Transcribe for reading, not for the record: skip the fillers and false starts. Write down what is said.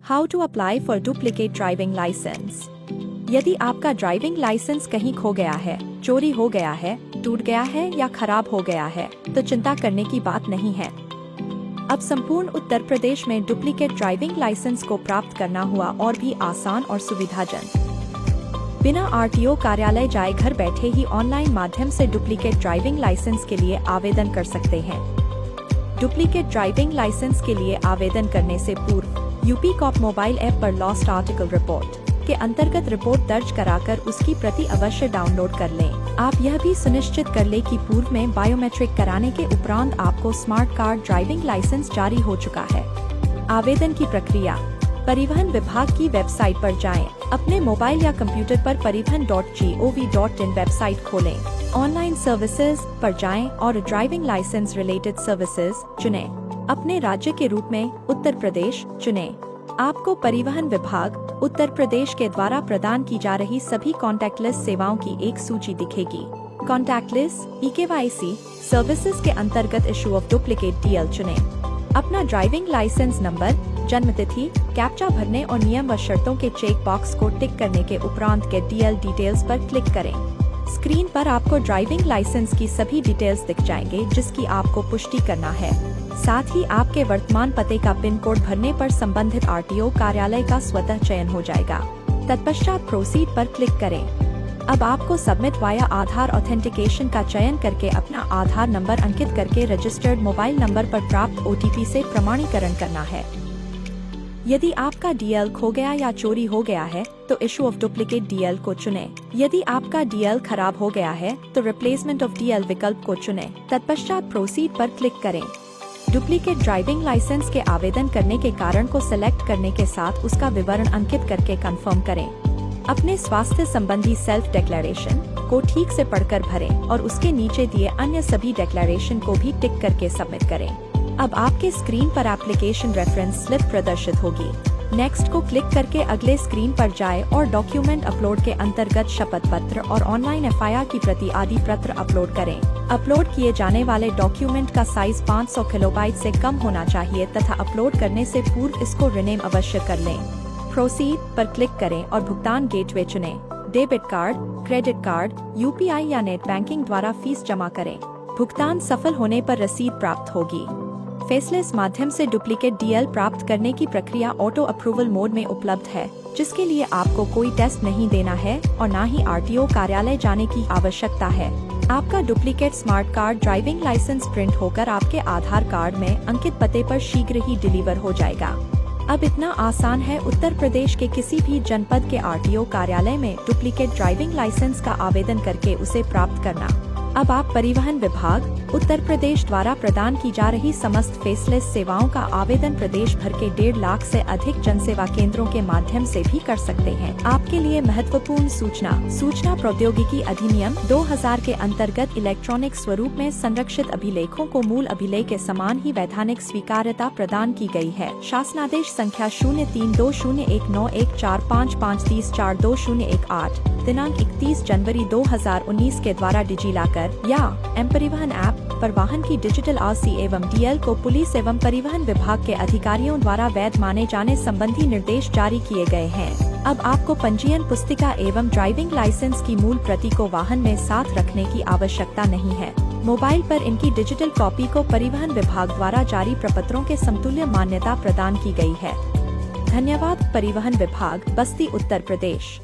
How to apply for duplicate driving license. यदि आपका driving licence कहीं खो गया है, चोरी हो गया है, टूट गया है या खराब हो गया है, तो चिंता करने की बात नहीं है। अब संपूर्ण उत्तर प्रदेश में डुप्लीकेट ड्राइविंग लाइसेंस को प्राप्त करना हुआ और भी आसान और सुविधाजनक। बिना आरटीओ कार्यालय जाए घर बैठे ही ऑनलाइन माध्यम से डुप्लीकेट ड्राइविंग लाइसेंस के लिए आवेदन कर सकते हैं। डुप्लीकेट ड्राइविंग लाइसेंस के लिए आवेदन करने से पूर्व यूपी कॉप मोबाइल ऐप पर लॉस्ट आर्टिकल रिपोर्ट के अंतर्गत रिपोर्ट दर्ज कराकर उसकी प्रति अवश्य डाउनलोड कर लें। आप यह भी सुनिश्चित कर लें कि पूर्व में बायोमेट्रिक कराने के उपरांत आपको स्मार्ट कार्ड ड्राइविंग लाइसेंस जारी हो चुका है। आवेदन की प्रक्रिया। परिवहन विभाग की वेबसाइट पर जाएं, अपने मोबाइल या कंप्यूटर पर परिवहन.gov.in वेबसाइट खोलें, ऑनलाइन सर्विसेज पर जाएं और ड्राइविंग लाइसेंस रिलेटेड सर्विसेज चुनें। अपने राज्य के रूप में उत्तर प्रदेश चुनें। आपको परिवहन विभाग उत्तर प्रदेश के द्वारा प्रदान की जा रही सभी कॉन्टैक्टलेस सेवाओं की एक सूची दिखेगी। कॉन्टैक्टलेस EKYC सर्विसेज के अंतर्गत इशू ऑफ डुप्लीकेट DL चुनें। अपना ड्राइविंग लाइसेंस नंबर, जन्मतिथि, कैप्चा भरने और नियम व शर्तों के चेक बॉक्स को टिक करने के उपरांत गेट DL डिटेल्स पर क्लिक करें। स्क्रीन पर आपको ड्राइविंग लाइसेंस की सभी डिटेल्स दिख जाएंगे जिसकी आपको पुष्टि करना है। साथ ही आपके वर्तमान पते का पिन कोड भरने पर संबंधित आरटीओ कार्यालय का स्वतः चयन हो जाएगा। तत्पश्चात प्रोसीड पर क्लिक करें। अब आपको सबमिट वाया आधार ऑथेंटिकेशन का चयन करके अपना आधार नंबर अंकित करके रजिस्टर्ड मोबाइल नंबर पर प्राप्त OTP से प्रमाणीकरण करना है। यदि आपका DL खो गया या चोरी हो गया है तो इशू ऑफ डुप्लीकेट DL को चुनें। यदि आपका DL खराब हो गया है तो रिप्लेसमेंट ऑफ DL विकल्प को चुनें। तत्पश्चात प्रोसीड पर क्लिक करें। डुप्लीकेट ड्राइविंग लाइसेंस के आवेदन करने के कारण को सिलेक्ट करने के साथ उसका विवरण अंकित करके कंफर्म करें। अपने स्वास्थ्य संबंधी सेल्फ डिक्लेरेशन को ठीक से पढ़कर भरें और उसके नीचे दिए अन्य सभी डिक्लेरेशन को भी टिक करके सबमिट करें। अब आपके स्क्रीन पर एप्लीकेशन रेफरेंस स्लिप प्रदर्शित होगी। नेक्स्ट को क्लिक करके अगले स्क्रीन पर जाएं और डॉक्यूमेंट अपलोड के अंतर्गत शपथ पत्र और ऑनलाइन FIR की प्रति आदि पत्र अपलोड करें। अपलोड किए जाने वाले डॉक्यूमेंट का साइज 500 किलोबाइट से कम होना चाहिए तथा अपलोड करने से पूर्व इसको रिनेम अवश्य कर लें। प्रोसीड पर क्लिक करें और भुगतान गेटवे चुनें। Debit card, credit card, UPI या नेट बैंकिंग द्वारा फीस जमा करें। भुगतान सफल होने पर रसीद प्राप्त होगी। फेसलेस माध्यम से डुप्लीकेट DL प्राप्त करने की प्रक्रिया ऑटो अप्रूवल मोड में उपलब्ध है, जिसके लिए आपको कोई टेस्ट नहीं देना है और न ही आरटीओ कार्यालय जाने की आवश्यकता है। आपका duplicate smart card driving license print होकर आपके आधार कार्ड में अंकित पते पर शीघ्र ही डिलीवर हो जाएगा। अब इतना आसान है उत्तर प्रदेश के किसी भी जनपद के आरटीओ कार्यालय में डुप्लीकेट ड्राइविंग लाइसेंस का आवेदन करके उसे प्राप्त करना। अब आप परिवहन विभाग उत्तर प्रदेश द्वारा प्रदान की जा रही समस्त फेसलेस सेवाओं का आवेदन प्रदेश भर के 1.5 लाख से अधिक जनसेवा केंद्रों के माध्यम से भी कर सकते हैं। आपके लिए महत्वपूर्ण सूचना प्रौद्योगिकी अधिनियम 2000 के अंतर्गत इलेक्ट्रॉनिक स्वरूप में संरक्षित अभिलेखों को मूल अभिलेख के समान ही वैधानिक स्वीकार्यता प्रदान की गई है। शासनादेश संख्या 03201455304201 दिनांक 31 जनवरी 2019 के द्वारा डिजिलॉकर या परिवहन ऐप पर वाहन की डिजिटल RC एवं DL को पुलिस एवं परिवहन विभाग के अधिकारियों द्वारा वैध माने जाने संबंधी निर्देश जारी किए गए हैं। अब आपको पंजीयन पुस्तिका एवं ड्राइविंग लाइसेंस की मूल प्रति को वाहन में साथ रखने की आवश्यकता नहीं है। मोबाइल पर इनकी डिजिटल कॉपी को परिवहन विभाग द्वारा जारी प्रपत्रों के समतुल्य मान्यता प्रदान की गई है। धन्यवाद। परिवहन विभाग, बस्ती, उत्तर प्रदेश।